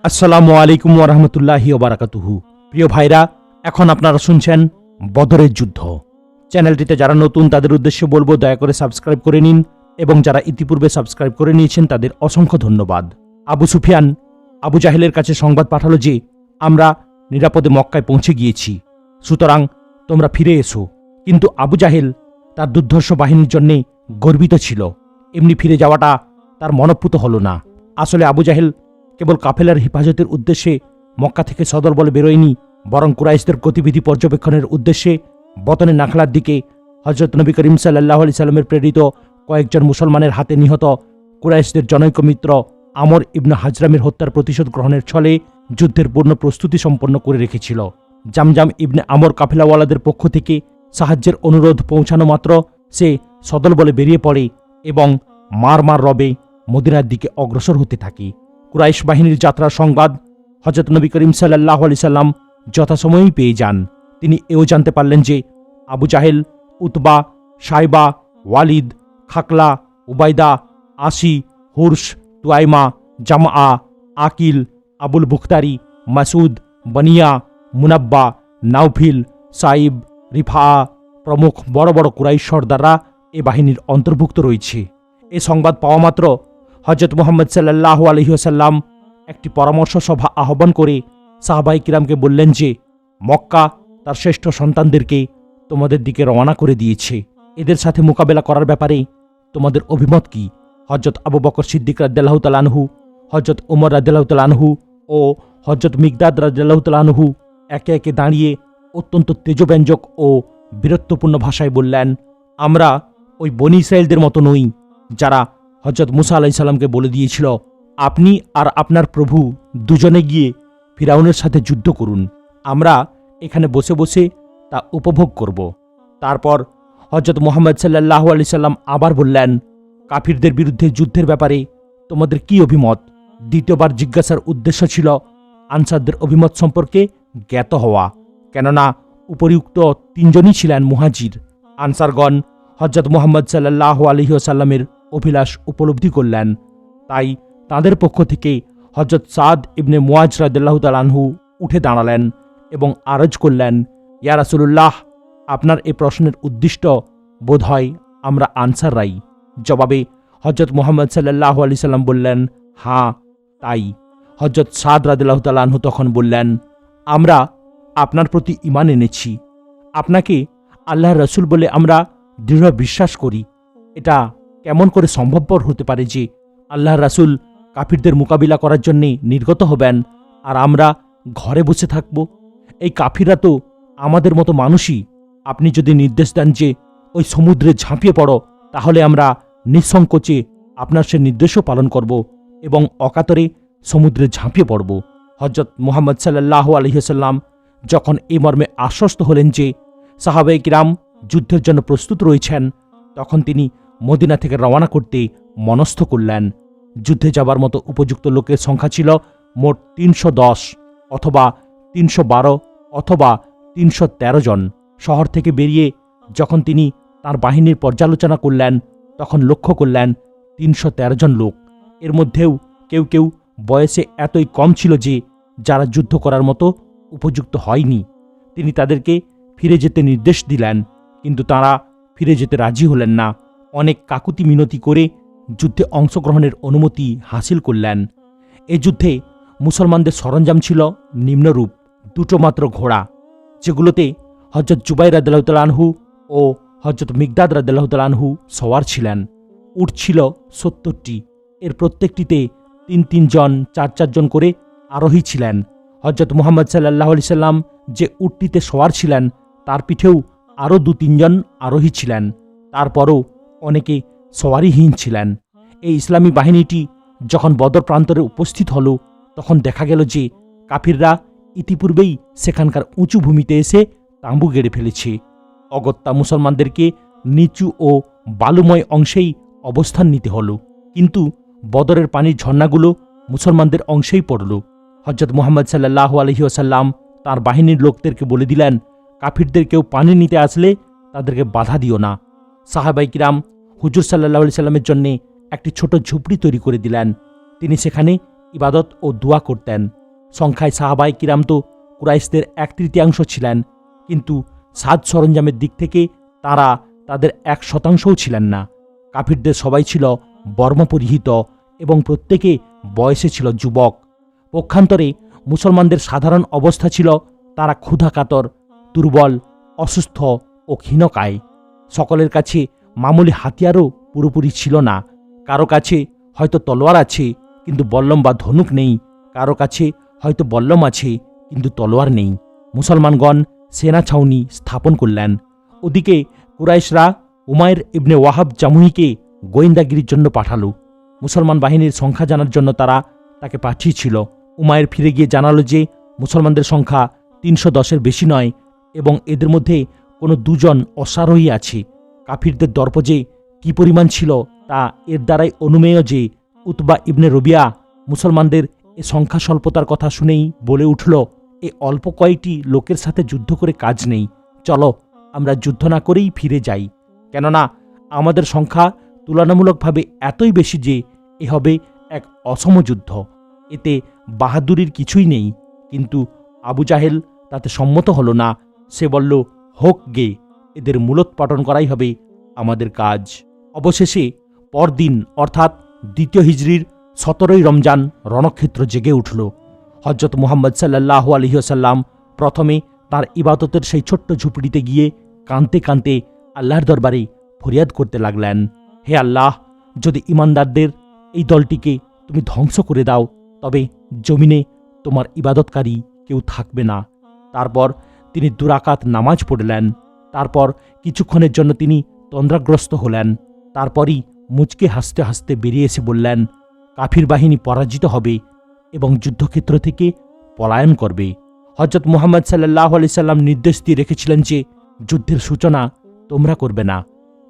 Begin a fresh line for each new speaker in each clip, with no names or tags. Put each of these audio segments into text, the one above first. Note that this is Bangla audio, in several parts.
আসসালামু আলাইকুম ওরহমতুল্লাহি ওবারাকাতুহু। প্রিয় ভাইরা, এখন আপনারা শুনছেন বদরের যুদ্ধ। চ্যানেলটিতে যারা নতুন তাদের উদ্দেশ্যে বলবো, দয়া করে সাবস্ক্রাইব করে নিন, এবং যারা ইতিপূর্বে সাবস্ক্রাইব করে নিয়েছেন তাদের অসংখ্য ধন্যবাদ। আবু সুফিয়ান আবু জাহেলের কাছে সংবাদ পাঠালো যে আমরা নিরাপদে মক্কায় পৌঁছে গিয়েছি, সুতরাং তোমরা ফিরে এসো। কিন্তু আবু জাহেল তার দুর্ধর্ষ বাহিনীর জন্যে গর্বিত ছিল। এমনি ফিরে যাওয়াটা তার মনঃপূত হল না। আসলে আবু জাহেল কেবল কাফেলার হেফাজতের উদ্দেশ্যে মক্কা থেকে সদর বলে বেরোয়নি, বরং কুরাইশদের গতিবিধি পর্যবেক্ষণের উদ্দেশ্যে বতনের নাখলার দিকে হযরত নবী করিম সাল্লাল্লাহু আলাইহি সাল্লামের প্রেরিত কয়েকজন মুসলমানের হাতে নিহত কুরাইশদের জনৈক মিত্র আমর ইবনে হাজরামের হত্যার প্রতিশোধ গ্রহণের ছলে যুদ্ধের পূর্ণ প্রস্তুতি সম্পন্ন করে রেখেছিল। জামজাম ইবনে আমর কাফেলাওয়ালাদের পক্ষ থেকে সাহায্যের অনুরোধ পৌঁছানো মাত্র সে সদল বলে বেরিয়ে পড়ে এবং মার রবে মদিনার দিকে অগ্রসর হতে থাকে। কুরাইশ বাহিনীর যাত্রার সংবাদ হযরত নবী করিম সাল্লাল্লাহু আলাইহি সাল্লাম যথাসময়েই পেয়ে যান। তিনি এও জানতে পারলেন যে আবু জাহেল, উতবা, সাইবা, ওয়ালিদ, খাকলা, উবাইদা, আসি, হুরস, তুয়াইমা, জামআ, আকিল, আবুল বুখতারি, মাসুদ, বনিয়া, মুনাব্বা, নাউফিল, সাইব, রিফা প্রমুখ বড় বড় কুরাইশ সর্দাররা এ বাহিনীর অন্তর্ভুক্ত রয়েছে। এ সংবাদ পাওয়া মাত্র হযরত মুহাম্মদ সাল্লাল্লাহু আলাইহি ওয়াসাল্লাম একটি পরামর্শ সভা আহ্বান করে সাহাবায়ে কিরামকে বললেন যে মক্কা তার শ্রেষ্ঠ সন্তানদেরকে তোমাদের দিকে রওনা করে দিয়েছে। এদের সাথে মোকাবেলা করার ব্যাপারে তোমাদের অভিমত কি? হযরত আবু বকর সিদ্দিক রাদিয়াল্লাহু তাআলা আনহু, হযরত ওমর রাদিয়াল্লাহু তাআলা আনহু ও হযরত মিকদাদ রাদিয়াল্লাহু তাআলা আনহু একে একে দাঁড়িয়ে অত্যন্ত তেজব্যঞ্জক ও বীরত্বপূর্ণ ভাষায় বললেন, আমরা ওই বনী ইসরায়েলদের মতো নই যারা হযরত মুসা আলাইহিস সালামকে বলে দিয়েছিল, আপনি আর আপনার প্রভু দুজনে গিয়ে ফিরাউনের সাথে যুদ্ধ করুন, আমরা এখানে বসে বসে তা উপভোগ করব। তারপর হযরত মুহাম্মদ সাল্লাল্লাহু আলাইহি সাল্লাম আবার বললেন, কাফিরদের বিরুদ্ধে যুদ্ধের ব্যাপারে তোমাদের কি অভিমত? দ্বিতীয়বার জিজ্ঞাসার উদ্দেশ্য ছিল আনসারদের অভিমত সম্পর্কে জ্ঞাত হওয়া, কেননা উপরিউক্ত তিনজনই ছিলেন মুহাজির। আনসারগণ হযরত মুহাম্মদ সাল্লাল্লাহু আলাইহি ওয়াসাল্লামের অভিলাষ উপলব্ধি করলেন, তাই তাদের পক্ষ থেকে হযরত সাদ ইবনে মুআজ রাদিয়াল্লাহু তাআলা আনহু উঠে দাঁড়ালেন এবং আরজ করলেন, ইয়া রাসূলুল্লাহ, আপনার এ প্রশ্নের উদ্দিষ্ট বোধ হয় আমরা আনসাররাই। জবাবে হযরত মুহাম্মদ সাল্লাল্লাহু আলাইহি সাল্লাম বললেন, হ্যাঁ তাই। হযরত সাদ রাদিয়াল্লাহু তাআলা আনহু তখন বললেন, আমরা আপনার প্রতি ঈমান এনেছি, আপনাকে আল্লাহর রাসূল বলে আমরা দৃঢ় বিশ্বাস করি। এটা কেমন করে সম্ভবপর হতে পারে যে আল্লাহর রাসূল কাফিরদের মোকাবিলা করার জন্যে নির্গত হবেন আর আমরা ঘরে বসে থাকব? এই কাফিররা তো আমাদের মতো মানুষই। আপনি যদি নির্দেশ দেন যে ওই সমুদ্রে ঝাঁপিয়ে পড়ো, তাহলে আমরা নিঃসংকোচে আপনার সে নির্দেশও পালন করব এবং অকাতরে সমুদ্রে ঝাঁপিয়ে পড়ব। হযরত মুহাম্মদ সাল্লাল্লাহু আলাইহি ওয়াসাল্লাম যখন এই মর্মে আশ্বস্ত হলেন যে সাহাবায়ে কিরাম যুদ্ধের জন্য প্রস্তুত রয়েছেন, তখন তিনি মদিনা থেকে রওনা করতে মনস্থ করলেন। যুদ্ধে যাবার মতো উপযুক্ত লোকের সংখ্যা ছিল মোট 310 অথবা 312 অথবা 313 জন। শহর থেকে বেরিয়ে যখন তিনি তার বাহিনীর পর্যালোচনা করলেন, তখন লক্ষ্য করলেন 313 জন লোক। এর মধ্যেও কেউ কেউ বয়সে এতই কম ছিল যে যারা যুদ্ধ করার মতো উপযুক্ত হয়নি। তিনি তাদেরকে ফিরে যেতে নির্দেশ দিলেন, কিন্তু তারা ফিরে যেতে রাজি হলেন না। অনেক কাকুতি মিনতি করে যুদ্ধে অংশগ্রহণের অনুমতি হাসিল করলেন। এ যুদ্ধে মুসলমানদের সরঞ্জাম ছিল নিম্নরূপ: দুটো মাত্র ঘোড়া, যেগুলোতে হযরত জুবাইর রাদিয়াল্লাহু তাআলা আনহু ও হযরত মিকদাদ রাদিয়াল্লাহু তাআলা আনহু সওয়ার ছিলেন। উট ছিল 70টি, এর প্রত্যেকটিতে 3 জন 4 জন করে আরোহী ছিলেন। হযরত মুহাম্মদ সাল্লাল্লাহু আলাইহি সাল্লাম যে উটটিতে সওয়ার ছিলেন, তার পিঠেও আরও 2-3 জন আরোহী ছিলেন। তারপরও অনেকে সওয়ারিহীন ছিলেন। এই ইসলামী বাহিনীটি যখন বদর প্রান্তরে উপস্থিত হল, তখন দেখা গেল যে কাফিররা ইতিপূর্বেই সেখানকার উঁচু ভূমিতে এসে তাঁবু গেড়ে ফেলেছে। অগত্যা মুসলমানদেরকে নিচু ও বালুময় অংশেই অবস্থান নিতে হল। কিন্তু বদরের পানির ঝর্ণাগুলো মুসলমানদের অংশেই পড়ল। হযরত মুহাম্মদ সাল্লাল্লাহু আলাইহি ওয়াসাল্লাম তাঁর বাহিনীর লোকদেরকে বলে দিলেন, কাফিরদের কেউ পানি নিতে আসলে তাদেরকে বাধা দিও না। সাহাবায়ে কিরাম হুজুর সাল্লাল্লাহু আলাইহি সাল্লামের জন্যে একটি ছোট ঝুপড়ি তৈরি করে দিলেন। তিনি সেখানে ইবাদত ও দোয়া করতেন। সংখ্যায় সাহাবায়ে কিরাম তো কুরাইশদের 1/3 ছিলেন, কিন্তু সাজ সরঞ্জামের দিক থেকে তারা তাদের 1% ছিলেন না। কাফিরদের সবাই ছিল বর্মপরিহিত এবং প্রত্যেকে বয়সে ছিল যুবক। পক্ষান্তরে মুসলমানদের সাধারণ অবস্থা ছিল তারা ক্ষুধাকাতর, দুর্বল, অসুস্থ ও ক্ষীণকায়। সকলের কাছে মামুলি হাতিয়ারও পুরোপুরি ছিল না। কারো কাছে হয়তো তলোয়ার আছে কিন্তু বল্লম বা ধনুক নেই, কারো কাছে হয়তো বল্লম আছে কিন্তু তলোয়ার নেই। মুসলমানগণ সেনা ছাউনি স্থাপন করলেন। ওদিকে কুরাইশরা উমাইর ইবনে ওয়াহাব জামুহিকে গোয়েন্দাগিরির জন্য পাঠালো। মুসলমান বাহিনীর সংখ্যা জানার জন্য তারা তাকে পাঠিয়েছিল। উমাইর ফিরে গিয়ে জানালো যে মুসলমানদের সংখ্যা 310-এর বেশি নয় এবং এদের মধ্যে কোনো 2 জন অশ্বারোহী আছে। কাফিরদের দর্প যে কী পরিমাণ ছিল তা এর দ্বারাই অনুমেয় যে উতবা ইবনে রবিয়া মুসলমানদের এ সংখ্যা স্বল্পতার কথা শুনেই বলে উঠল, এ অল্প কয়েকটি লোকের সাথে যুদ্ধ করে কাজ নেই, চলো আমরা যুদ্ধ না করেই ফিরে যাই, কেননা আমাদের সংখ্যা তুলনামূলকভাবে এতই বেশি যে এ হবে এক অসম যুদ্ধ, এতে বাহাদুরির কিছুই নেই। কিন্তু আবু জাহেল তাতে সম্মত হলো না। সে বলল, হোক গে, এদের মূলোৎপাটন করাই হবে আমাদের কাজ। অবশেষে পরদিন অর্থাৎ 2 হিজরির 17 রমজান রণক্ষেত্র জেগে উঠল। হজরত মুহাম্মদ সাল্লাল্লাহু আলাইহি ওয়াসাল্লাম প্রথমে তার ইবাদতের সেই ছোট্ট ঝুপড়িতে গিয়ে কাঁদতে কাঁদতে আল্লাহর দরবারে ফরিয়াদ করতে লাগলেন, হে আল্লাহ, যদি ইমানদারদের এই দলটিকে তুমি ধ্বংস করে দাও তবে জমিনে তোমার ইবাদতকারী কেউ থাকবে না। তারপর তিনি 2 রাকাত নামাজ পড়লেন। তারপর কিছুক্ষণের জন্য তিনি তন্দ্রাগ্রস্ত হলেন। তারপরই মুচকে হাসতে হাসতে বেরিয়ে এসে বললেন, কাফির বাহিনী পরাজিত হবে এবং যুদ্ধক্ষেত্র থেকে পলায়ন করবে। হজরত মুহাম্মদ সাল্লাল্লাহু আলাইহি সাল্লাম নির্দেশ দিয়ে রেখেছিলেন যে যুদ্ধের সূচনা তোমরা করবে না।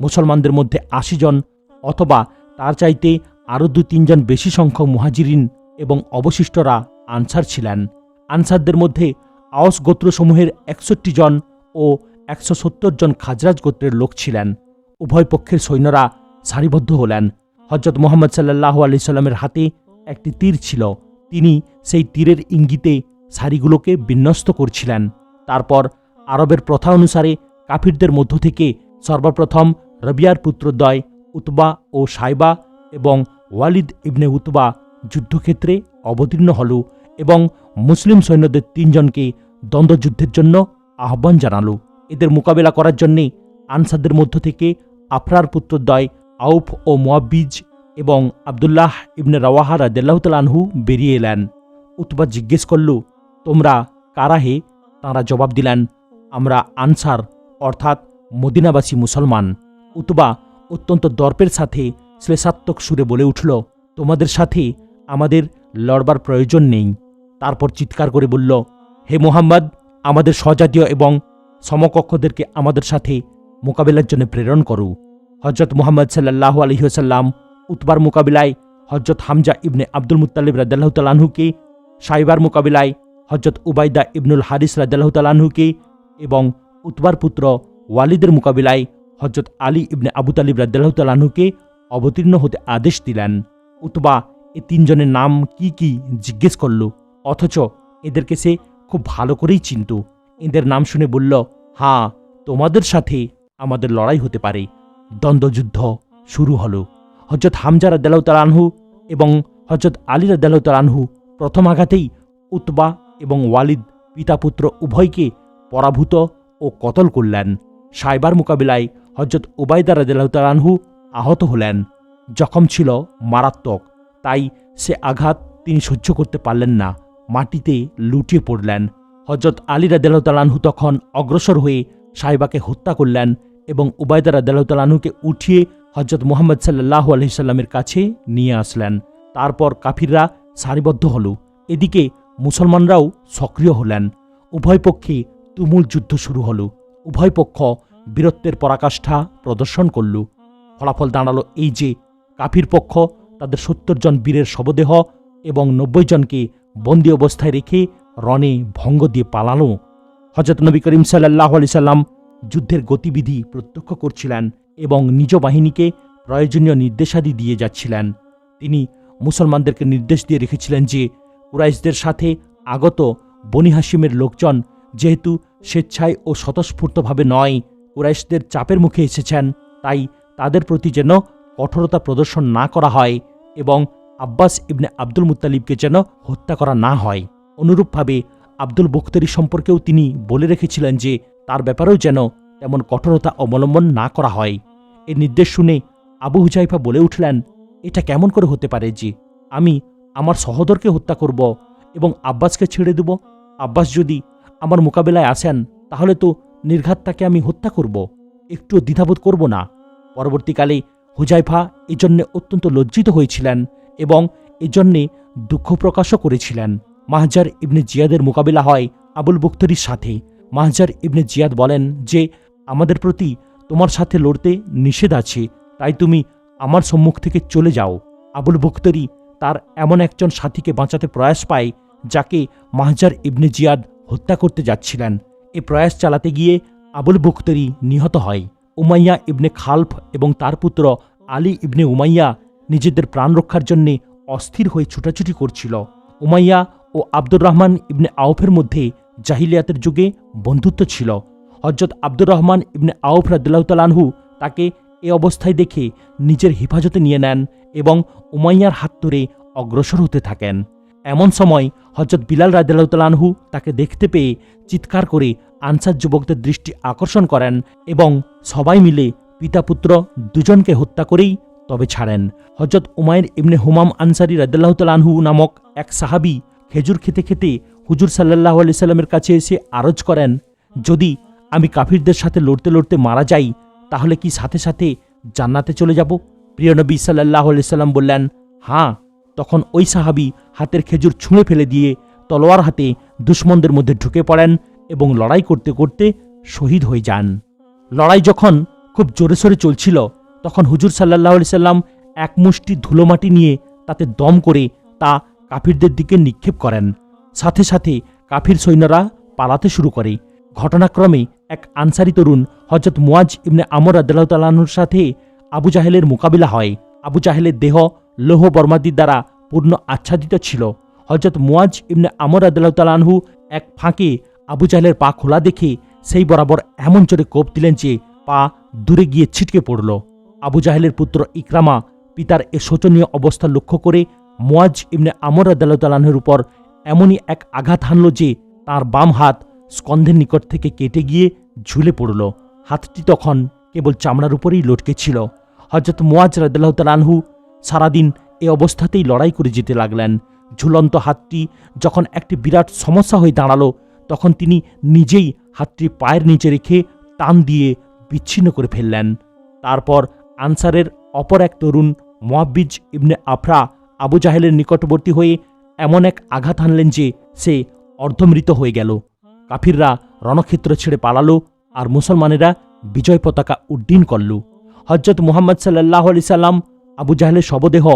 মুসলমানদের মধ্যে 80 জন অথবা তার চাইতে আরও 2-3 জন বেশি সংখ্যক মুহাজিরিন এবং অবশিষ্টরা আনসার ছিলেন। আনসারদের মধ্যে আওস গোত্রসমূহের 61 জন ও 170 জন খাজরাজ গোত্রের লোক ছিলেন। উভয় পক্ষের সৈন্যরা সারিবদ্ধ হলেন। হজরত মুহাম্মদ সাল্লাল্লাহু আলাইহি সাল্লামের হাতে একটি তীর ছিল। তিনি সেই তীরের ইঙ্গিতে সারিগুলোকে বিন্যস্ত করছিলেন। তারপর আরবের প্রথা অনুসারে কাফিরদের মধ্য থেকে সর্বপ্রথম রবিয়ার পুত্রদ্বয় উতবা ও সাইবা এবং ওয়ালিদ ইবনে উতবা যুদ্ধক্ষেত্রে অবতীর্ণ হল এবং মুসলিম সৈন্যদের 3 জনকে দ্বন্দ্বযুদ্ধের জন্য আহ্বান জানালো। এদের মোকাবেলা করার জন্যে আনসারদের মধ্য থেকে আফরার পুত্রদ্বয় আউফ ও মুয়াব্বিজ এবং আবদুল্লাহ ইবনে রাওয়াহা রাদিয়াল্লাহু তাআলা আনহু বেরিয়ে এলেন। উতবা জিজ্ঞেস করল, তোমরা কারা হে? তাঁরা জবাব দিলেন, আমরা আনসার অর্থাৎ মদিনাবাসী মুসলমান। উতবা অত্যন্ত দর্পের সাথে শ্লেষাত্মক সুরে বলে উঠল, তোমাদের সাথে আমাদের লড়বার প্রয়োজন নেই। তারপর চিৎকার করে বলল, হে মুহাম্মদ, আমাদের স্বজাতীয় এবং সমকক্ষদেরকে আমাদের সাথে মোকাবিলার জন্য প্রেরণ করো। হজরত মুহাম্মদ সাল্লাল্লাহু আলাইহি ওয়াসাল্লাম উতবার মোকাবিলায় হজরত হামজা ইবনে আব্দুল মুত্তালিব রাদিয়াল্লাহু তাআলা আনহুকে, সাইবার মোকাবিলায় হজরত উবাইদা ইবনুল হারিস রাদিয়াল্লাহু তাআলা আনহুকে এবং উতবার পুত্র ওয়ালিদের মোকাবিলায় হজরত আলী ইবনে আবু তালিব রাদিয়াল্লাহু তাআলা আনহুকে অবতীর্ণ হতে আদেশ দিলেন। উতবা এ 3 জনের নাম কি কি জিজ্ঞেস করল, অথচ এদেরকে সে খুব ভালো করেই চিনত। এদের নাম শুনে বলল, হ্যাঁ, তোমাদের সাথে আমাদের লড়াই হতে পারে। দ্বন্দ্বযুদ্ধ শুরু হলো। হজরত হামজা রাদিয়াল্লাহু তাআলা আনহু এবং হজরত আলী রাদিয়াল্লাহু তাআলা আনহু প্রথম আঘাতেই উতবা এবং ওয়ালিদ পিতা পুত্র উভয়কে পরাভূত ও কতল করলেন। সাইবার মোকাবিলায় হজরত উবাইদা রাদিয়াল্লাহু তাআলা আনহু আহত হলেন। জখম ছিল মারাত্মক, তাই সে আঘাত তিনি সহ্য করতে পারলেন না, মাটিতে লুটিয়ে পড়লেন। হজরত আলী রাদিয়াল্লাহু তাআলা আনহু তখন অগ্রসর হয়ে সাইবাকে হত্যা করলেন এবং উবাইদা রাদিয়াল্লাহু তাআলা আনহুকে উঠিয়ে হজরত মুহাম্মদ সাল্লাল্লাহু আলাইহি সাল্লামের কাছে নিয়ে আসলেন। তারপর কাফিররা সারিবদ্ধ হল। এদিকে মুসলমানরাও সক্রিয় হলেন। উভয় পক্ষে তুমুল যুদ্ধ শুরু হল। উভয় পক্ষ বীরত্বের পরাকাষ্ঠা প্রদর্শন করল। ফলাফল দাঁড়ালো এই যে কাফির পক্ষ তাদের 70 জন বীরের শবদেহ এবং 90 জনকে বন্দী অবস্থায় রেখে রণে ভঙ্গ দিয়ে পালানো। হজরত নবী করিম সাল্লাল্লাহু আলাইহি সাল্লাম যুদ্ধের গতিবিধি প্রত্যক্ষ করছিলেন এবং নিজ বাহিনীকে প্রয়োজনীয় নির্দেশাদি দিয়ে যাচ্ছিলেন। তিনি মুসলমানদেরকে নির্দেশ দিয়ে রেখেছিলেন যে কুরাইশদের সাথে আগত বনি হাশিমের লোকজন যেহেতু স্বেচ্ছায় ও স্বতঃস্ফূর্তভাবে নয়, কুরাইশদের চাপের মুখে এসেছেন, তাই তাদের প্রতি যেন কঠোরতা প্রদর্শন না করা হয় এবং আব্বাস ইবনে আব্দুল মুত্তালিবকে যেন হত্যা করা না হয়। অনুরূপভাবে আব্দুল বখতারি সম্পর্কেও তিনি বলে রেখেছিলেন যে তার ব্যাপারেও যেন তেমন কঠোরতা অবলম্বন না করা হয়। এই নির্দেশ শুনে আবু হুজাইফা বলে উঠলেন, এটা কেমন করে হতে পারে যে আমি আমার সহোদরকে হত্যা করব এবং আব্বাসকে ছেড়ে দেব? আব্বাস যদি আমার মোকাবেলায় আসেন তাহলে তো নির্ঘাত তাকে আমি হত্যা করব, একটুও দ্বিধাবোধ করব না। পরবর্তীকালে হুজাইফা এজন্যে অত্যন্ত লজ্জিত হয়েছিলেন এবং এজন্যে দুঃখ প্রকাশও করেছিলেন। মাহজার ইবনে জিয়াদের মোকাবিলা হয় আবুল বখতারির সাথে। মাহজার ইবনে জিয়াদ বলেন যে আমাদের প্রতি তোমার সাথে লড়তে নিষেধ আছে, তাই তুমি আমার সম্মুখ থেকে চলে যাও। আবুল বখতারি তার এমন একজন সাথীকে বাঁচাতে প্রয়াস পায় যাকে মাহজার ইবনে জিয়াদ হত্যা করতে যাচ্ছিলেন। এ প্রয়াস চালাতে গিয়ে আবুল বখতারি নিহত হয়। উমাইয়া ইবনে খালফ এবং তার পুত্র আলী ইবনে উমাইয়া নিজেদের প্রাণ রক্ষার জন্যে অস্থির হয়ে ছুটাছুটি করছিল। উমাইয়া ও আব্দুর রহমান ইবনে আউফের মধ্যে জাহিলিয়াতের যুগে বন্ধুত্ব ছিল। হযরত আব্দুর রহমান ইবনে আউফ রাদিয়াল্লাহু তাআলা আনহু তাকে এ অবস্থায় দেখে নিজের হেফাজতে নিয়ে নেন এবং উমাইয়ার হাত ধরে অগ্রসর হতে থাকেন। এমন সময় হযরত বিলাল রাদিয়াল্লাহু তাআলা আনহু তাকে দেখতে পেয়ে চিৎকার করে আনসার যুবকদের দৃষ্টি আকর্ষণ করেন এবং সবাই মিলে পিতা পুত্র দুজনকে হত্যা করেই তবে ছাড়েন। হযরত উমাইর ইবনে হুমাম আনসারী রাদিয়াল্লাহু তাআলা আনহু নামক এক সাহাবী খেজুর খেতে খেতে হুজুর সাল্লাল্লাহু আলাইহি সাল্লামের কাছে এসে আরজ করেন, যদি আমি কাফিরদের সাথে লড়তে লড়তে মারা যাই তাহলে কি সাথে সাথে জান্নাতে চলে যাব? প্রিয় নবী সাল্লাল্লাহু আলাইহি সাল্লাম বললেন, হ্যাঁ। তখন ওই সাহাবী হাতের খেজুর ছুঁড়ে ফেলে দিয়ে তলোয়ার হাতে দুশমনদের মধ্যে ঢুকে পড়েন এবং লড়াই করতে করতে শহীদ হয়ে যান। লড়াই যখন খুব জোরে সোরে চলছিল তখন হুজুর সাল্লাল্লাহু আলাইহি সাল্লাম এক মুষ্টি ধুলোমাটি নিয়ে তাতে দম করে তা কাফিরদের দিকে নিক্ষেপ করেন। সাথে সাথে কাফির সৈন্যরা পালাতে শুরু করে। ঘটনাক্রমে এক আনসারী তরুণ হযরত মুয়াজ ইবনে আমর রাদিয়াল্লাহু তাআলা আনহুর সাথে আবু জাহেলের মোকাবিলা হয়। আবু জাহেলের দেহ লৌহ বর্মাদির দ্বারা পূর্ণ আচ্ছাদিত ছিল। হযরত মুয়াজ ইবনে আমর রাদিয়াল্লাহু তাআলা আনহু এক ফাঁকে আবু জাহেলের পা খোলা দেখে সেই বরাবর এমন জোরে কোপ দিলেন যে পা দূরে গিয়ে ছিটকে পড়ল। আবু জাহেলের পুত্র ইকরামা পিতার এ শোচনীয় অবস্থা লক্ষ্য করে মুয়াজ ইবনে আমর রাদিয়াল্লাহু তাআলা আনহুর উপর এমনই এক আঘাত হানল যে তার বাম হাত স্কন্ধের নিকট থেকে কেটে গিয়ে ঝুলে পড়ল। হাতটি তখন কেবল চামড়ার উপরেই লটকে ছিল। হযরত মুয়াজ রাদিয়াল্লাহু তাআলা আনহু সারাদিন এ অবস্থাতেই লড়াই করে যেতে লাগলেন। ঝুলন্ত হাতটি যখন একটি বিরাট সমস্যা হয়ে দাঁড়ালো তখন তিনি নিজেই হাতটি পায়ের নিচে রেখে টান দিয়ে বিচ্ছিন্ন করে ফেললেন। তারপর আনসারের অপর এক তরুণ মুআব্বিজ ইবনে আফরা আবু জাহেলের নিকটবর্তী হয়ে এমন এক আঘাত হানলেন যে সে অর্ধমৃত হয়ে গেল। কাফিররা রণক্ষেত্র ছেড়ে পালালো আর মুসলমানেরা বিজয় পতাকা উড্ডীন করল। হযরত মুহাম্মদ সাল্লাল্লাহু আলাইহি সাল্লাম আবু জাহেলের শবদেহ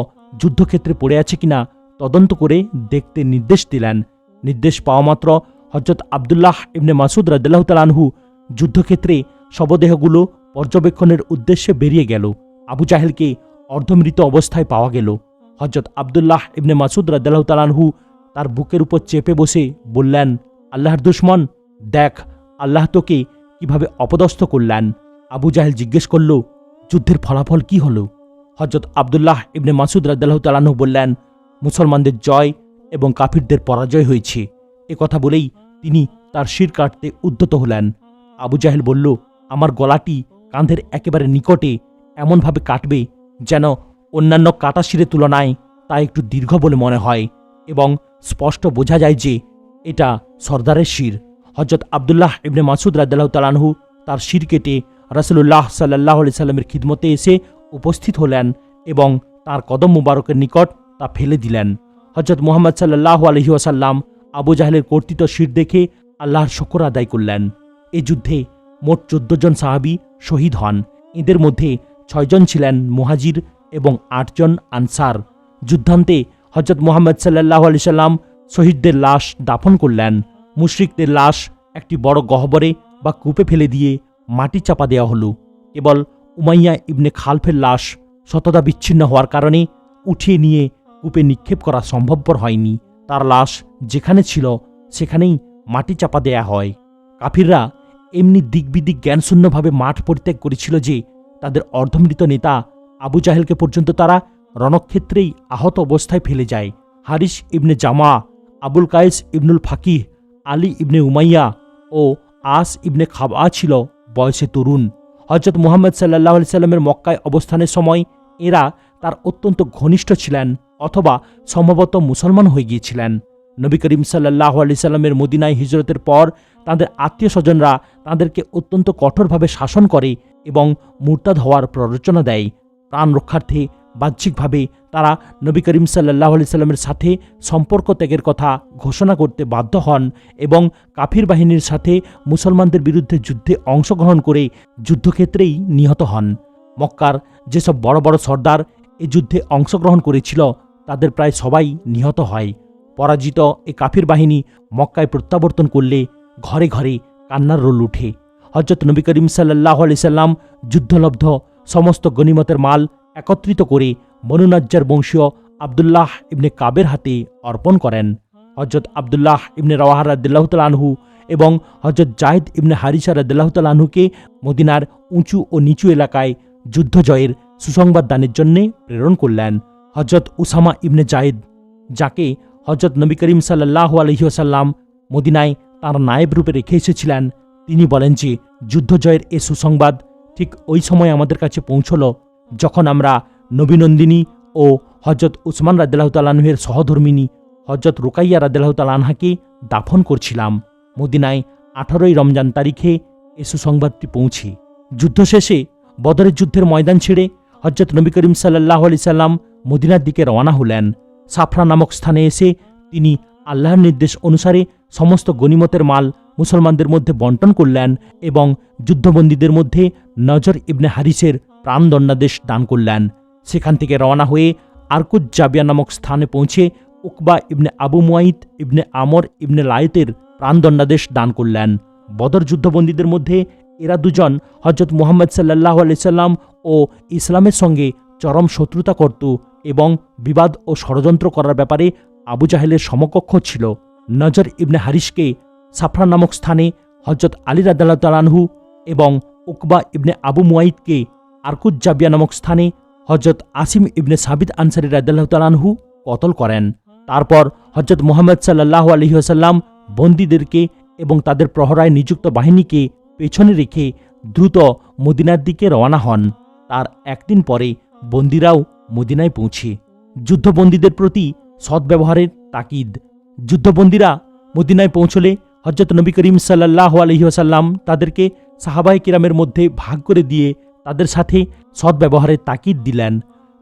যুদ্ধক্ষেত্রে পড়ে আছে কিনা তদন্ত করে দেখতে নির্দেশ দিলেন। নির্দেশ পাওয়া মাত্র হযরত আব্দুল্লাহ ইবনে মাসউদ রাদিয়াল্লাহু তাআলা আনহু যুদ্ধক্ষেত্রে শবদেহগুলো পর্যবেক্ষণের উদ্দেশ্যে বেরিয়ে গেল। আবু জাহেলকে অর্ধমৃত অবস্থায় পাওয়া গেল। হযরত আব্দুল্লাহ ইবনে মাসউদ রাদিয়াল্লাহু তাআলা আনহু তার বুকের উপর চেপে বসে বললেন, আল্লাহর দুশমন, দেখ আল্লাহ তোকে কিভাবে অপদস্থ করলেন। আবু জাহেল জিজ্ঞেস করল, যুদ্ধের ফলাফল কি হলো? হযরত আব্দুল্লাহ ইবনে মাসউদ রাদিয়াল্লাহু তাআলা আনহু বললেন, মুসলমানদের জয় এবং কাফিরদের পরাজয় হয়েছে। এ কথা বলেই তিনি তার শির কাটতে উদ্যত হলেন। আবু জাহেল বলল, আমার গলাটি কাঁধের একেবারে নিকটে এমনভাবে কাটবে যেন অন্যান্য কাটা শিরের তুলনায় তা একটু দীর্ঘ বলে মনে হয় এবং স্পষ্ট বোঝা যায় যে এটা সর্দারের শির। হযরত আব্দুল্লাহ ইবনে মাসউদ রাদিয়াল্লাহু তাআলা আনহু তার শির কেটে রাসূলুল্লাহ সাল্লাল্লাহু আলাইহি সাল্লামের খিদমতে এসে উপস্থিত হলেন এবং তার কদম মুবারকের নিকট তা ফেলে দিলেন। হযরত মুহাম্মদ সাল্লাল্লাহু আলাইহি ওয়াসাল্লাম আবু জাহেলের কর্তৃত শির দেখে আল্লাহর শুকর আদায় করলেন। এ যুদ্ধে মোট 14 জন সাহাবী শহীদ হন। এদের মধ্যে 6 জন ছিলেন মুহাজির এবং 8 জন আনসার। যুদ্ধান্তে হযরত মুহাম্মদ সাল্লাল্লাহু আলাইহি সাল্লাম শহীদদের লাশ দাফন করলেন। মুশরিকদের লাশ একটি বড় গহ্বরে বা কূপে ফেলে দিয়ে মাটি চাপা দেওয়া হলো। কেবল উমাইয়া ইবনে খালফের লাশ শতদা বিচ্ছিন্ন হওয়ার কারণে উঠিয়ে নিয়ে কূপে নিক্ষেপ করা সম্ভবপর হয়নি। তার লাশ যেখানে ছিল সেখানেই মাটি চাপা দেয়া হয়। কাফিররা এমনি দিকবিদিক জ্ঞানশূন্যভাবে মাঠ পরিত্যাগ করেছিল যে তাদের অর্ধমৃত নেতা আবু জাহেলকে পর্যন্ত তারা রণক্ষেত্রেই আহত অবস্থায় ফেলে যায়। হারিস ইবনে জামা, আবুল কায়েস ইবনুল ফাকিহ, আলী ইবনে উমাইয়া ও আস ইবনে খাবা ছিল বয়সে তরুণ। হযরত মুহাম্মদ সাল্লাল্লাহু আলাইহি সাল্লামের মক্কায় অবস্থানের সময় এরা তার অত্যন্ত ঘনিষ্ঠ ছিলেন অথবা সম্ভবত মুসলমান হয়ে গিয়েছিলেন। নবী করিম সাল্লাল্লাহু আলাইহি সাল্লামের মদিনায় হিজরতের পর তাদের আত্মীয় স্বজনরা তাদেরকে অত্যন্ত কঠোরভাবে শাসন করে এবং মুরতাদ হওয়ার প্ররোচনা দেয়। প্রাণ রক্ষার্থে বাহ্যিকভাবে তারা নবী করিম সাল্লাল্লাহু আলাইহি সাল্লামের সাথে সম্পর্ক ত্যাগের কথা ঘোষণা করতে বাধ্য হন এবং কাফির বাহিনীর সাথে মুসলমানদের বিরুদ্ধে যুদ্ধে অংশগ্রহণ করে যুদ্ধক্ষেত্রেই নিহত হন। মক্কার যেসব বড় বড় সর্দার এ যুদ্ধে অংশগ্রহণ করেছিল তাদের প্রায় সবাই নিহত হয়। পরাজিত এ কাফির বাহিনী মক্কায় প্রত্যাবর্তন করলে ঘরে ঘরে কান্নার রোল উঠে। হযরত নবী করিম সাল্লাল্লাহু আলাইহি সাল্লাম যুদ্ধলব্ধ সমস্ত গনিমতের মাল একত্রিত করে বনু নাজ্জার বংশীয় আব্দুল্লাহ ইবনে কাবের হাতে অর্পণ করেন। হযরত আব্দুল্লাহ ইবনে রাওয়াহা রাদিয়াল্লাহু তাআলা আনহু এবং হযরত জায়েদ ইবনে হারিসা রাদিয়াল্লাহু তাআলা আনহুকে মদিনার উঁচু ও নিচু এলাকায় যুদ্ধ জয়ের সুসংবাদ দানের জন্য প্রেরণ করলেন। হযরত উসামা ইবনে জায়েদ, যাকে হযরত নবী করিম সাল্লাল্লাহু আলাইহি ওয়াসাল্লাম মদিনায় তাঁর নায়েব রূপে রেখে এসেছিলেন, তিনি বলেন যে যুদ্ধ জয়ের এ সুসংবাদ ঠিক ওই সময় আমাদের কাছে পৌঁছল যখন আমরা নবী নন্দিনী ও হযরত উসমান রাদিয়াল্লাহু তাআলা আনহুর সহধর্মিনী হযরত রুকাইয়া রাদিয়াল্লাহু তাআলা আনহাকে দাফন করছিলাম। মদিনায় 18ই রমজান তারিখে এ সুসংবাদটি পৌঁছে। যুদ্ধ শেষে বদরের যুদ্ধের ময়দান ছেড়ে হযরত নবী করিম সাল্লাল্লাহু আলাইহি সাল্লাম মদিনার দিকে রওনা হলেন। সাফরা নামক স্থানে এসে তিনি আল্লাহর নির্দেশ অনুসারে সমস্ত গনিমতের মাল মুসলমানদের মধ্যে বন্টন করলেন এবং যুদ্ধবন্দীদের মধ্যে নজর ইবনে হারিসের প্রাণদণ্ডাদেশ দান করলেন। সেখান থেকে রওনা হয়ে আরকুজ জাবিয়া নামক স্থানে পৌঁছে উকবা ইবনে আবু মুয়াইত ইবনে আমর ইবনে লায়েতের প্রাণদণ্ডাদেশ দান করলেন। বদর যুদ্ধবন্দীদের মধ্যে এরা দুজন হযরত মুহাম্মদ সাল্লাল্লাহু আলাইহি সাল্লাম ও ইসলামের সঙ্গে চরম শত্রুতা করত এবং বিবাদ ও ষড়যন্ত্র করার ব্যাপারে আবু জাহেলের সমকক্ষ ছিল। নজর ইবনে হারিসকে সাফরা নামক স্থানে হযরত আলী রাদিয়াল্লাহু তাআলা আনহু এবং উকবা ইবনে আবু মুয়াইতকে আরকুজ জাবিয়া নামক স্থানে হযরত আসিম ইবনে সাবিত আনসারী রাদিয়াল্লাহু তাআলা আনহু কতল করেন। তারপর হযরত মুহাম্মদ সাল্লাল্লাহু আলাইহি ওয়াসাল্লাম বন্দীদেরকে এবং তাদের প্রহরায় নিযুক্ত বাহিনীকে পেছনে রেখে দ্রুত মদিনার দিকে রওনা হন। তার একদিন পরে বন্দীরাও মদিনায় পৌঁছে। যুদ্ধবন্দীদের প্রতি সদ্ব্যবহারের তাকিদ। যুদ্ধবন্দীরা মদিনায় পৌঁছলে হযরত নবী করিম সাল্লাল্লাহু আলাইহি ওয়াসাল্লাম তাদেরকে সাহাবায়ে কিরামের মধ্যে ভাগ করে দিয়ে তাদের সাথে সদ্ব্যবহারের তাকিদ দিলেন।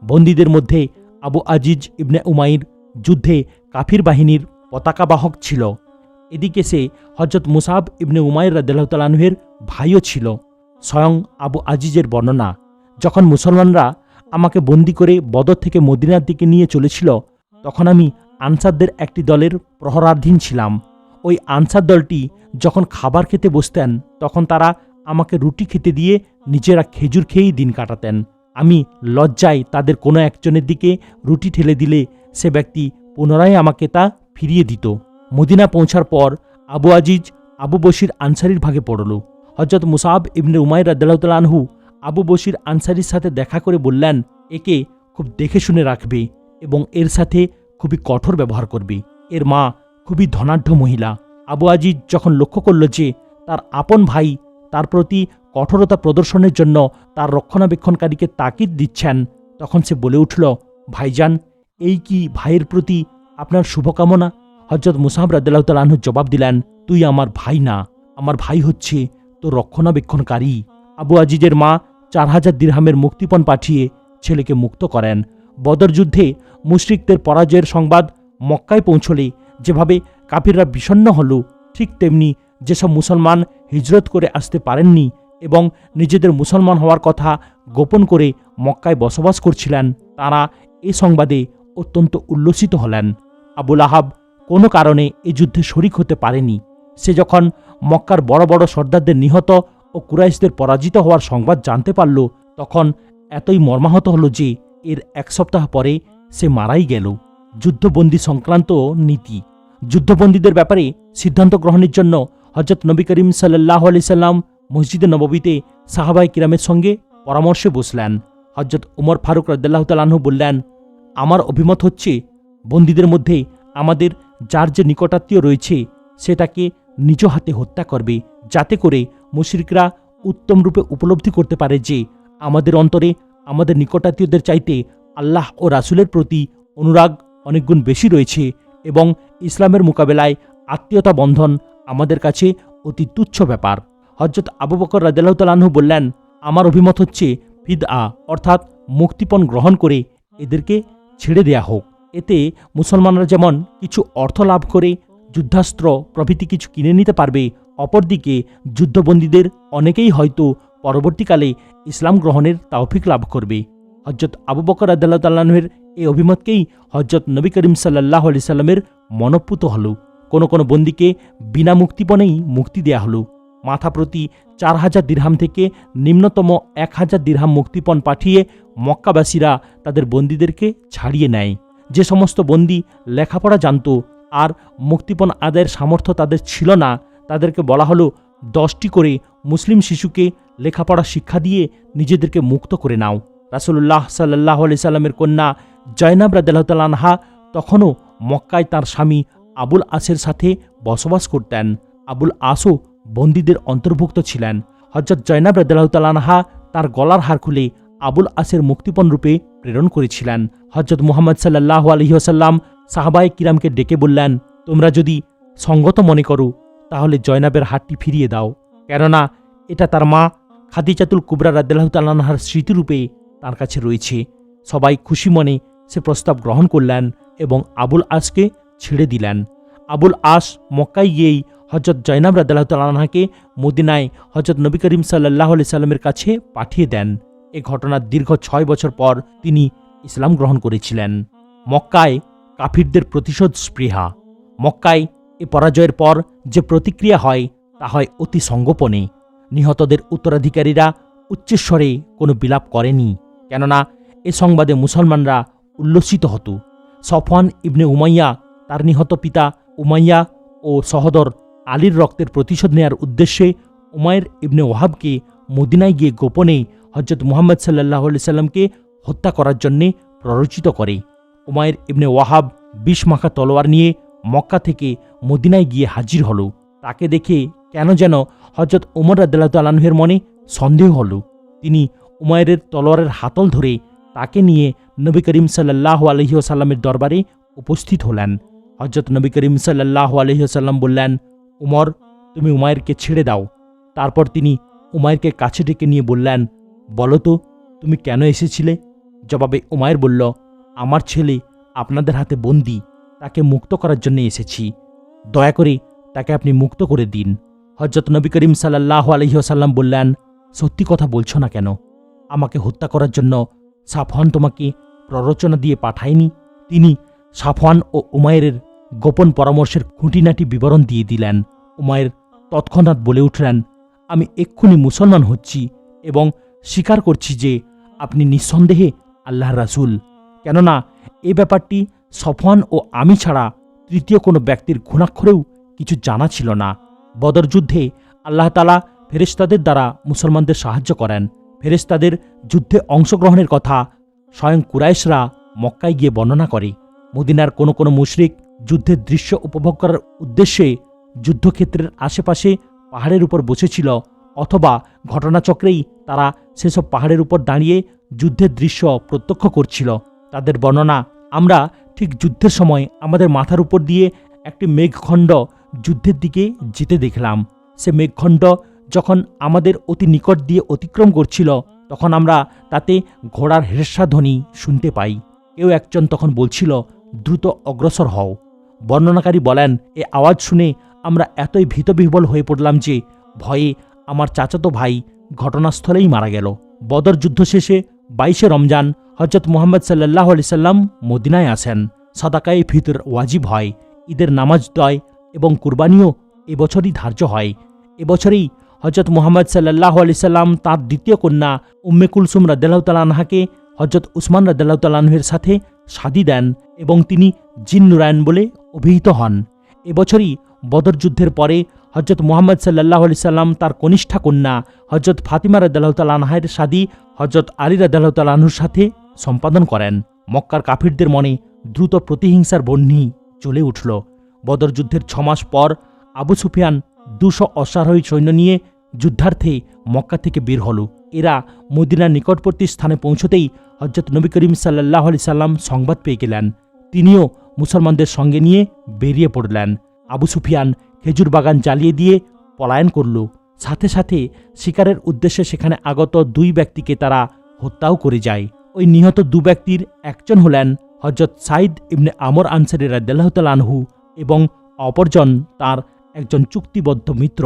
বন্দীদের মধ্যে আবু আজিজ ইবনে উমাইর যুদ্ধে কাফির বাহিনীর পতাকাবাহক ছিল। এদিকে সে হযরত মুসাব ইবনে উমাইর রাদিয়াল্লাহু তাআলা আনহুর ভাইও ছিল। স্বয়ং আবু আজিজের বর্ণনা, যখন মুসলমানরা আমাকে বন্দী করে বদর থেকে মদিনার দিকে নিয়ে চলেছিল তখন আমি আনসারদের একটি দলের প্রহরাধীন ছিলাম। ওই আনসার দলটি যখন খাবার খেতে বসতেন তখন তারা আমাকে রুটি খেতে দিয়ে নিজেরা খেজুর খেয়েই দিন কাটাতেন। আমি লজ্জায় তাদের কোনো একজনের দিকে রুটি ঠেলে দিলে সে ব্যক্তি পুনরায় আমাকে তা ফিরিয়ে দিত। মদিনা পৌঁছার পর আবু আজিজ আবু বশির আনসারির ভাগে পড়ল। হযরত মুসাব ইবনে উমাইর রাদিয়াল্লাহু তাআলা আনহু আবু বশির আনসারির সাথে দেখা করে বললেন, একে খুব দেখে শুনে রাখবে এবং এর সাথে খুবই কঠোর ব্যবহার করবে। এর মা খুবই ধনাঢ্য মহিলা। আবু আজিজ যখন লক্ষ্য করল যে তার আপন ভাই তার প্রতি কঠোরতা প্রদর্শনের জন্য তার রক্ষণাবেক্ষণকারীকে তাকিদ দিচ্ছেন, তখন সে বলে উঠল, ভাইজান, এই কি ভাইয়ের প্রতি আপনার শুভকামনা? হযরত মুসাব রাদিয়াল্লাহু তাআলা আনহু জবাব দিলেন, তুই আমার ভাই না, আমার ভাই হচ্ছে তোর রক্ষণাবেক্ষণকারী। আবু আজিজের মা 4000 দিরহামের মুক্তিপণ পাঠিয়ে ছেলেকে মুক্ত করেন। বদর যুদ্ধে মুশরিকদের পরাজয়ের সংবাদ মক্কায় পৌঁছলে যেভাবে কাফিররা বিষণ্ণ হল, ঠিক তেমনি যেসব মুসলমান হিজরত করে আসতে পারেননি এবং নিজেদের মুসলমান হওয়ার কথা গোপন করে মক্কায় বসবাস করছিলেন, তারা এ সংবাদে অত্যন্ত উল্লসিত হলেন। আবু লাহাব কোনো কারণে এ যুদ্ধে শরিক হতে পারেনি। সে যখন মক্কার বড় বড় সর্দারদের নিহত ও কুরাইশদের পরাজিত হওয়ার সংবাদ জানতে পারল তখন এতই মর্মাহত হল যে এর 1 সপ্তাহ পরে সে মারাই গেল। যুদ্ধবন্দী সংক্রান্ত নীতি। যুদ্ধবন্দীদের ব্যাপারে সিদ্ধান্ত গ্রহণের জন্য হযরত নবী করিম সাল্লাল্লাহু আলাইহি সাল্লাম মসজিদে নববীতে সাহাবায়ে কিরামের সঙ্গে পরামর্শে বসলেন। হযরত উমর ফারুক রাদিয়াল্লাহু তাআলা আনহু বললেন, আমার অভিমত হচ্ছে বন্দীদের মধ্যে আমাদের যার যে নিকটাত্মীয় রয়েছে সে তাকে নিজ হাতে হত্যা করবে, যাতে করে মুশরিকরা উত্তম রূপে উপলব্ধি করতে পারে যে আমাদের অন্তরে আমাদের নিকটাত্মীয়দের চাইতে আল্লাহ ও রাসূলের প্রতি অনুরাগ অনেক গুণ বেশি রয়েছে এবং ইসলামের মোকাবেলায় আত্মীয়তা বন্ধন আমাদের কাছে অতি তুচ্ছ ব্যাপার। হযরত আবু বকর রাদিয়াল্লাহু তাআলা আনহু বললেন, আমার অভিমত হচ্ছে ফিদআ অর্থাৎ মুক্তিপণ গ্রহণ করে এদেরকে ছেড়ে দেয়া হোক। এতে মুসলমানরা যেমন কিছু অর্থ লাভ করে যুদ্ধাস্ত্র প্রভৃতি কিছু কিনে নিতে পারবে, অপরদিকে যুদ্ধবন্দীদের অনেকেই হয়তো পরবর্তীকালে ইসলাম গ্রহণের তাওফিক লাভ করবে। হযরত আবু বকর রাদিয়াল্লাহু তাআলা আনহুর এই অভিমতকেই হযরত নবী করিম সাল্লাল্লাহু আলাইহি সাল্লামের মনঃপূত হল। কোনো কোনো বন্দীকে বিনা মুক্তিপণেই মুক্তি দেয়া হলো। মাথা প্রতি 4000 দিরহাম থেকে নিম্নতম 1000 দিরহাম মুক্তিপণ পাঠিয়ে মক্কাবাসীরা তাদের বন্দীদেরকে ছাড়িয়ে নেয়। যে সমস্ত বন্দী লেখাপড়া জানত আর মুক্তিপণ আদায়ের সামর্থ্য তাদের ছিল না, তাদেরকে বলা হলো 10টি করে মুসলিম শিশুকে লেখাপড়া শিক্ষা দিয়ে নিজেদেরকে মুক্ত করে নাও। রাসূলুল্লাহ সাল্লাল্লাহু আলাইহি সাল্লামের কন্যা জয়নাব রাদিয়াল্লাহু তাআলা আনহা তখনও মক্কায় তার স্বামী আবুল আসের সাথে বসবাস করতেন। আবুল আসও বন্দীদের অন্তর্ভুক্ত ছিলেন। হযরত জয়নাব রাদিয়াল্লাহু তাআলা আনহা তার গলার হার খুলে আবুল আসের মুক্তিপণ রূপে প্রেরণ করেছিলেন। হযরত মুহাম্মদ সাল্লাল্লাহু আলাইহি ওয়াসাল্লাম সাহাবায়ে কিরামকে ডেকে বললেন, তোমরা যদি সঙ্গত মনে করো তাহলে জয়নাবের হারটি ফিরিয়ে দাও, কেননা এটা তার মা খাদিজাতুল কুবরা রাদিয়াল্লাহু তাআলা আনহার স্মৃতিরূপে তার কাছে রয়েছে। সবাই খুশি মনে সে প্রস্তাব গ্রহণ করলেন এবং আবুল আসকে ছেড়ে দিলেন। আবুল আস মক্কায় গিয়েই হযরত জয়নাব রাদিয়াল্লাহু তাআলা আনহাকে মদিনায় হযরত নবী করিম সাল্লাল্লাহু আলাইহি সাল্লামের কাছে পাঠিয়ে দেন। এ ঘটনার দীর্ঘ 6 বছর পর তিনি ইসলাম গ্রহণ করেছিলেন। মক্কায় কাফিরদের প্রতিশোধ স্পৃহা। মক্কায় এ পরাজয়ের পর যে প্রতিক্রিয়া হয় তা হয় অতি সঙ্গোপনে। নিহতদের উত্তরাধিকারীরা উচ্চস্বরে কোনো বিলাপ করেনি, কেননা এ সংবাদে মুসলমানরা উল্লসিত হতো। সফওয়ান ইবনে উমাইয়া তার নিহত পিতা উমাইয়া ও সহোদর আলীর রক্তের প্রতিশোধ নেয়ার উদ্দেশ্যে উমাইর ইবনে ওয়াহাবকে মদিনায় গিয়ে গোপনে হযরত মুহাম্মদ সাল্লাল্লাহু আলাইহি সাল্লামকে হত্যা করার জন্যে প্ররোচিত করে। উমাইর ইবনে ওয়াহাব বিষ মাখা তলোয়ার নিয়ে মক্কা থেকে মদিনায় গিয়ে হাজির হল। তাকে দেখে কেন যেন হযরত উমর রাদিয়াল্লাহু তাআলা আনহুর মনে সন্দেহ হল। তিনি উমাইরের তলোয়ারের হাতল ধরে তাকে নিয়ে নবী করিম সাল্লাল্লাহু আলাইহি ওয়াসাল্লামের দরবারে উপস্থিত হলেন। হযরত নবী করিম সাল্লাল্লাহু আলাইহি ওয়াসাল্লাম বললেন, উমর, তুমি উমাইরকে ছেড়ে দাও। তারপর তিনি উমাইরকে কাছে ডেকে নিয়ে বললেন, বলো তো তুমি কেন এসেছিলে? জবাবে উমাইর বলল, আমার ছেলে আপনাদের হাতে বন্দী, তাকে মুক্ত করার জন্য এসেছি, দয়া করে তাকে আপনি মুক্ত করে দিন। হযরত নবী করিম সাল্লাল্লাহু আলাইহি ওয়াসাল্লাম বললেন, সত্যি কথা বলছো না কেন? আমাকে হত্যা করার জন্য সাফওয়ান তোমাকে প্ররোচনা দিয়ে পাঠায়নি? তিনি সাফওয়ান ও উমাইরের গোপন পরামর্শের খুঁটিনাটি বিবরণ দিয়ে দিলেন। উমাইর তৎক্ষণাৎ বলে উঠলেন, আমি এক্ষুনি মুসলমান হচ্ছি এবং স্বীকার করছি যে আপনি নিঃসন্দেহে আল্লাহর রাসূল, কেননা এ ব্যাপারটি সফওয়ান ও আমি ছাড়া তৃতীয় কোনো ব্যক্তির ঘুণাক্ষরেও কিছু জানা ছিল না। বদর যুদ্ধে আল্লাহ তাআলা ফেরেশতাদের দ্বারা মুসলমানদের সাহায্য করেন। ফেরেশতাদের যুদ্ধে অংশগ্রহণের কথা স্বয়ং কুরাইশরা মক্কায় গিয়ে বর্ণনা করে। মদিনার কোনো কোনো মুশরিক যুদ্ধের দৃশ্য উপভোগ করার উদ্দেশ্যে যুদ্ধক্ষেত্রের আশেপাশে পাহাড়ের উপর বসেছিল, অথবা ঘটনাচক্রেই তারা সেসব পাহাড়ের উপর দাঁড়িয়ে যুদ্ধের দৃশ্য প্রত্যক্ষ করছিল। তাদের বর্ণনা, আমরা ঠিক যুদ্ধের সময় আমাদের মাথার উপর দিয়ে একটি মেঘখণ্ড যুদ্ধের দিকে যেতে দেখলাম। সে মেঘখণ্ড যখন আমাদের অতি নিকট দিয়ে অতিক্রম করছিল তখন আমরা তাতে ঘোড়ার হেঁসা-ধ্বনি শুনতে পাই। কেউ একজন তখন বলছিল, দ্রুত অগ্রসর হও। বর্ণনাকারী বলেন, এ আওয়াজ শুনে আমরা এতই ভীতবিহ্বল হয়ে পড়লাম যে ভয়ে আমার চাচাতো ভাই ঘটনাস্থলেই মারা গেল। বদর যুদ্ধ শেষে 22শে রমজান হযরত মুহাম্মদ সাল্লাল্লাহু আলাইহি সাল্লাম মদিনায় আসেন। সাদাকায়ে ফিতর ওয়াজিব হয়, ঈদের নামাজ দয় এবং কুরবানিও এবছরই ধার্য হয়। এবছরেই হযরত মুহাম্মদ সাল্লাল্লাহু আলাইহি সাল্লাম তাঁর দ্বিতীয় কন্যা উম্মে কুলসুম রাদিয়াল্লাহু তাআলা আনহাকে হযরত উসমান রাদিয়াল্লাহু তাআলা আনহুর সাথে সাদী দেন এবং তিনি জিন নুরায়ন বলে অভিহিত হন। এবছরই বদর যুদ্ধের পরে হজরত মুহাম্মদ সাল্লাল্লাহু আলাইহি সাল্লাম তার কনিষ্ঠা কন্যা হজরত ফাতিমা রাদিয়াল্লাহু তাআলা আনহার শাদী হজরত আলী রাদিয়াল্লাহু তাআলা আনহুর সাথে সম্পাদন করেন। মক্কার কাফিরদের মনে দ্রুত প্রতিহিংসার বহ্নি চলে উঠল। বদর যুদ্ধের 6 মাস পর আবু সুফিয়ান 200 অশ্বারোহী সৈন্য নিয়ে যুদ্ধার্থে মক্কা থেকে বের হল। এরা মদিনার নিকটবর্তী স্থানে পৌঁছতেই হজরত নবী করিম সাল্লাল্লাহু আলাইহি সাল্লাম সংবাদ পেয়ে গেলেন। তিনিও মুসলমানদের সঙ্গে নিয়ে বেরিয়ে পড়লেন। আবু সুফিয়ান খেজুর বাগান জ্বালিয়ে দিয়ে পলায়ন করল। সাথে সাথে শিকারের উদ্দেশ্যে সেখানে আগত 2 ব্যক্তিকে তারা হত্যাও করে যায়। ওই নিহত 2 ব্যক্তির একজন হলেন হজরত সাইদ ইবনে আমর আনসারী রাদিয়াল্লাহু তাআলা আনহু এবং অপরজন তার একজন চুক্তিবদ্ধ মিত্র।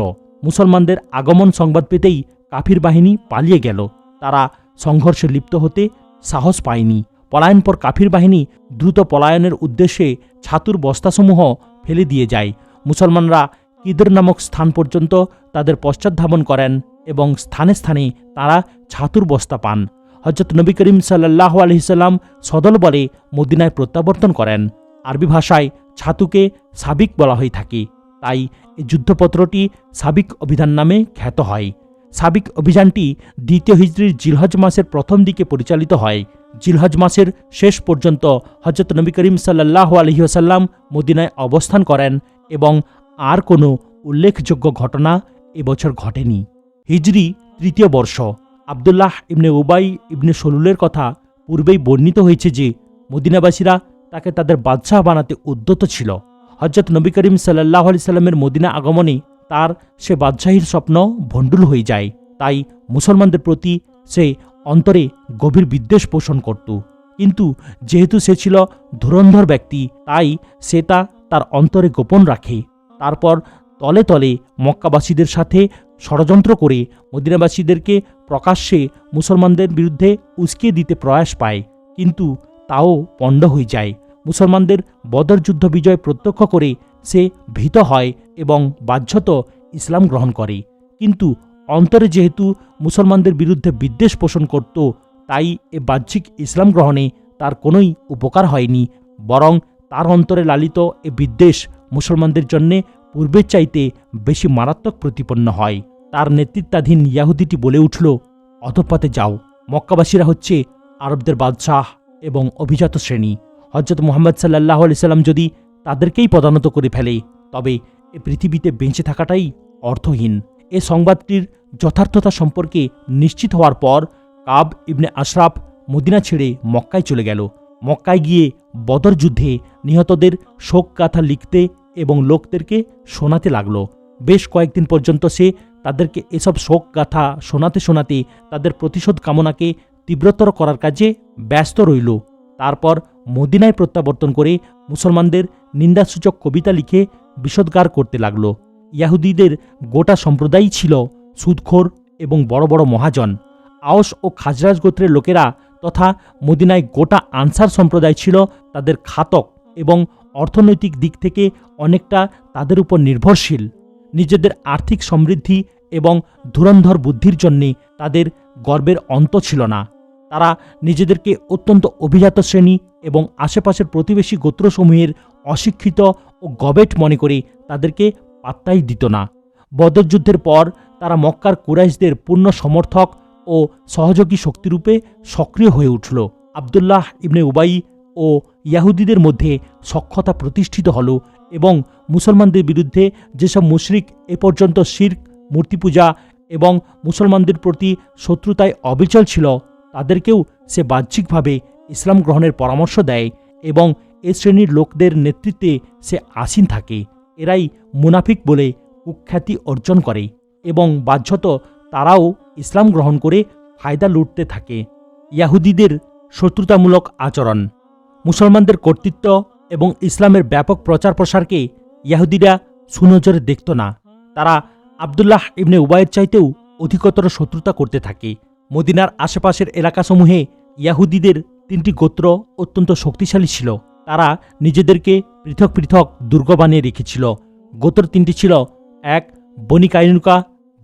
মুসলমানদের আগমন সংবাদ পেতেই কাফির বাহিনী পালিয়ে গেল। তারা সংঘর্ষে লিপ্ত হতে সাহস পায়নি। পলায়ন পর কাফির বাহিনী দ্রুত পলায়নের উদ্দেশ্যে ছাতুর বস্তাসমূহ ফেলে দিয়ে যায়। মুসলমানরা কিদর নামক স্থান পর্যন্ত তাদের পশ্চাৎধাবন করেন এবং স্থানে স্থানে তারা ছাতুর বস্তা পান। হজরত নবী করিম সাল্লাল্লাহু আলাইহি সাল্লাম সদল বলে মদিনায় প্রত্যাবর্তন করেন। আরবি ভাষায় ছাতুকে সাবিক বলা হয়ে থাকে, তাই এই যুদ্ধপত্রটি সাবিক অভিযান নামে খ্যাত হয়। সাবিক অভিযানটি 2য় হিজরির জিলহজ মাসের প্রথম দিকে পরিচালিত হয়। জিলহজ মাসের শেষ পর্যন্ত হজরত নবী করিম সাল্লাল্লাহু আলাইহি ওয়াসাল্লাম মদিনায় অবস্থান করেন এবং আর কোনো উল্লেখযোগ্য ঘটনা এবছর ঘটেনি। হিজরি 3য় বর্ষ। আবদুল্লাহ ইবনে উবাই ইবনে সলুলের কথা পূর্বেই বর্ণিত হয়েছে যে মদিনাবাসীরা তাকে তাদের বাদশাহ বানাতে উদ্যত ছিল। হজরত নবী করিম সাল্লাল্লাহু আলাইহি সাল্লামের মদিনা আগমনে তার সে বাদশাহীর স্বপ্ন ভণ্ডুল হয়ে যায়। তাই মুসলমানদের প্রতি সে অন্তরে গভীর বিদ্বেষ পোষণ করত। কিন্তু যেহেতু সে ছিল ধুরন্ধর ব্যক্তি, তাই সে তা তার অন্তরে গোপন রাখে। তারপর তলে তলে মক্কাবাসীদের সাথে ষড়যন্ত্র করে মদিনাবাসীদেরকে প্রকাশ্যে মুসলমানদের বিরুদ্ধে উস্কিয়ে দিতে প্রয়াস পায়, কিন্তু তাও পণ্ড হয়ে যায়। মুসলমানদের বদর যুদ্ধ বিজয় প্রত্যক্ষ করে সে ভীত হয় এবং বাধ্যত ইসলাম গ্রহণ করে। কিন্তু অন্তরে যেহেতু মুসলমানদের বিরুদ্ধে বিদ্বেষ পোষণ করত, তাই এ বাহ্যিক ইসলাম গ্রহণে তার কোনোই উপকার হয়নি, বরং তার অন্তরে লালিত এ বিদ্বেষ মুসলমানদের জন্যে পূর্বের চাইতে বেশি মারাত্মক প্রতিপন্ন হয়। তার নেতৃত্বাধীন ইয়াহুদিটি বলে উঠল, অধঃপথে যাও। মক্কাবাসীরা হচ্ছে আরবদের বাদশাহ এবং অভিজাত শ্রেণী। হজরত মুহাম্মদ সাল্লাল্লাহু আলাইহি সাল্লাম যদি তাদেরকেই পদানত করে ফেলে, তবে এ পৃথিবীতে বেঁচে থাকাটাই অর্থহীন। এ সংবাদটির যথার্থতা সম্পর্কে নিশ্চিত হওয়ার পর কাব ইবনে আশরাফ মদিনা ছেড়ে মক্কায় চলে গেল। মক্কায় গিয়ে বদর যুদ্ধে নিহতদের শোক গাথা লিখতে এবং লোকদেরকে শোনাতে লাগল। বেশ কয়েকদিন পর্যন্ত সে তাদেরকে এসব শোক গাথা শোনাতে শোনাতে তাদের প্রতিশোধ কামনাকে তীব্রতর করার কাজে ব্যস্ত রইল। তারপর মদিনায় প্রত্যাবর্তন করে মুসলমানদের নিন্দাসূচক কবিতা লিখে বিষোদ্গার করতে লাগল। ইয়াহুদীদের গোটা সম্প্রদায়ই ছিল সুদখোর এবং বড় বড় মহাজন। আওস ও খাজরাজ গোত্রের লোকেরা তথা মদিনায় গোটা আনসার সম্প্রদায় ছিল তাদের খাতক এবং অর্থনৈতিক দিক থেকে অনেকটা তাদের উপর নির্ভরশীল। নিজেদের আর্থিক সমৃদ্ধি এবং ধুরন্ধর বুদ্ধির জন্যে তাদের গর্বের অন্ত ছিল না। তারা নিজেদেরকে অত্যন্ত অভিজাত শ্রেণী এবং আশেপাশের প্রতিবেশী গোত্রসমূহের অশিক্ষিত ও গবেট মনে করে তাদেরকে পাত্তাই দিত না। বদর যুদ্ধের পর তারা মক্কার কুরাইশদের পূর্ণ সমর্থক ও সহযোগী শক্তিরূপে সক্রিয় হয়ে উঠল। আবদুল্লাহ ইবনে উবাই ও ইয়াহুদীদের মধ্যে সখ্যতা প্রতিষ্ঠিত হল এবং মুসলমানদের বিরুদ্ধে যেসব মুশরিক এ পর্যন্ত শিরক, মূর্তি পূজা এবং মুসলমানদের প্রতি শত্রুতায় অবিচল ছিল, তাদেরকেও সে বাহ্যিকভাবে ইসলাম গ্রহণের পরামর্শ দেয় এবং এ শ্রেণীর লোকদের নেতৃত্বে সে আসীন থাকে। এরাই মুনাফিক বলে কুখ্যাতি অর্জন করে এবং বাহ্যত তারাও ইসলাম গ্রহণ করে ফায়দা লুটতে থাকে। ইয়াহুদীদের শত্রুতামূলক আচরণ। মুসলমানদের কর্তৃত্ব এবং ইসলামের ব্যাপক প্রচার প্রসারকে ইয়াহুদীরা সুনজরে দেখত না। তারা আবদুল্লাহ ইবনে উবাইয়ের চাইতেও অধিকতর শত্রুতা করতে থাকে। মদিনার আশেপাশের এলাকাসমূহে ইয়াহুদীদের 3টি গোত্র অত্যন্ত শক্তিশালী ছিল। তারা নিজেদেরকে পৃথক পৃথক দুর্গ বানিয়ে রেখেছিল। গোত্র 3টি ছিল: 1 বনি কাইনুকা,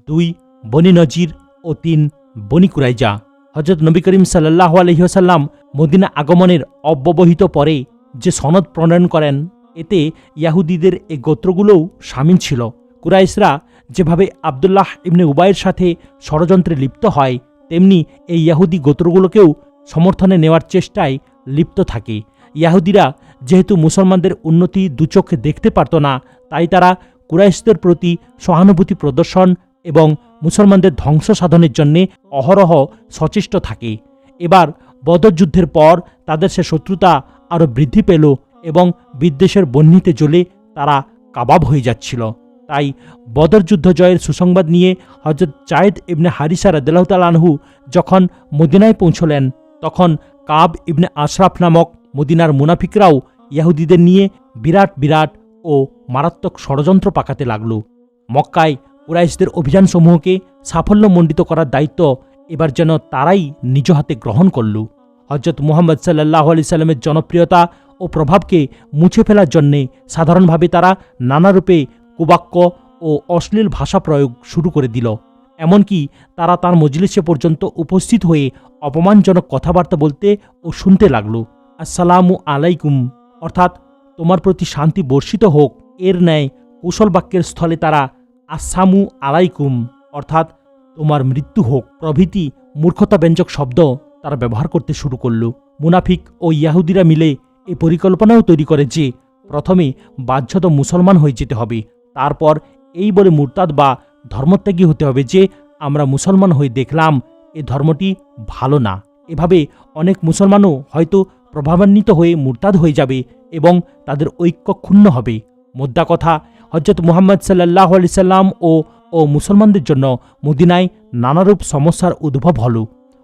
2 বনি নজির ও 3 বনি কুরাইজা। হযরত নবী করিম সাল্লাল্লাহু আলাইহি ওয়াসাল্লাম মদিনা আগমনের অব্যবহিত পরে যে সনদ প্রণয়ন করেন, এতে ইয়াহুদীদের এই গোত্রগুলোও শামিল ছিল। কুরাইশরা যেভাবে আব্দুল্লাহ ইবনে উবাইয়ের সাথে ষড়যন্ত্রে লিপ্ত হয়, তেমনি এই ইয়াহুদি গোত্রগুলোকেও সমর্থনে নেওয়ার চেষ্টায় লিপ্ত থাকে। ইয়াহুদিরা যেহেতু মুসলমানদের উন্নতি দুচোখে দেখতে পারত না, তাই তারা কুরাইশদের প্রতি সহানুভূতি প্রদর্শন এবং মুসলমানদের ধ্বংস সাধনের জন্যে অহরহ সচেষ্ট থাকে। এবার বদর যুদ্ধের পর তাদের সে শত্রুতা আরও বৃদ্ধি পেল এবং বিদ্বেষের বহ্নিতে জ্বলে তারা কাবাব হয়ে যাচ্ছিল। তাই বদর যুদ্ধ জয়ের সুসংবাদ নিয়ে হযরত যায়েদ ইবনে হারিসা রাদিয়াল্লাহু তাআলা আনহু যখন মদিনায় পৌঁছলেন, তখন কাব ইবনে আশরাফ নামক মদিনার মুনাফিকরাও ইয়াহুদীদের নিয়ে বিরাট বিরাট ও মারাত্মক ষড়যন্ত্র পাকাতে লাগল। মক্কায় কুরাইশদের অভিযানসমূহকে সাফল্যমণ্ডিত করার দায়িত্ব এবার যেন তারাই নিজ হাতে গ্রহণ করল। হযরত মুহাম্মদ সাল্লাল্লাহু আলাইহি সাল্লামের জনপ্রিয়তা ও প্রভাবকে মুছে ফেলার জন্যে সাধারণভাবে তারা নানারূপে কুবাক্য ও অশ্লীল ভাষা প্রয়োগ শুরু করে দিল। এমনকি তারা তার মজলিসে পর্যন্ত উপস্থিত হয়ে অপমানজনক কথাবার্তা বলতে ও শুনতে লাগল। আসসালামু আলাইকুম অর্থাৎ তোমার প্রতি শান্তি বর্ষিত হোক, এর ন্যায় কৌশল বাক্যের স্থলে তারা আসসামু আলাইকুম অর্থাৎ তোমার মৃত্যু হোক প্রভৃতি মূর্খতাব্যঞ্জক শব্দ তারা ব্যবহার করতে শুরু করল। মুনাফিক ও ইয়াহুদিরা মিলে এই পরিকল্পনাও তৈরি করে যে প্রথমে বাধ্যত মুসলমান হয়ে যেতে হবে, তারপর এই বলে মুরতাদ বা ধর্মত্যাগী হতে হবে যে আমরা মুসলমান হয়ে দেখলাম এ ধর্মটি ভালো না। এভাবে অনেক মুসলমানও হয়তো প্রভাবান্বিত হয়ে মুরতাদ হয়ে যাবে এবং তাদের ঐক্য ক্ষুণ্ণ হবে। মোদ্দা কথা, হযরত মুহাম্মদ সাল্লাল্লাহু আলাইহি সাল্লাম ও মুসলমানদের জন্য মদিনায় নানারূপ সমস্যার উদ্ভব হল।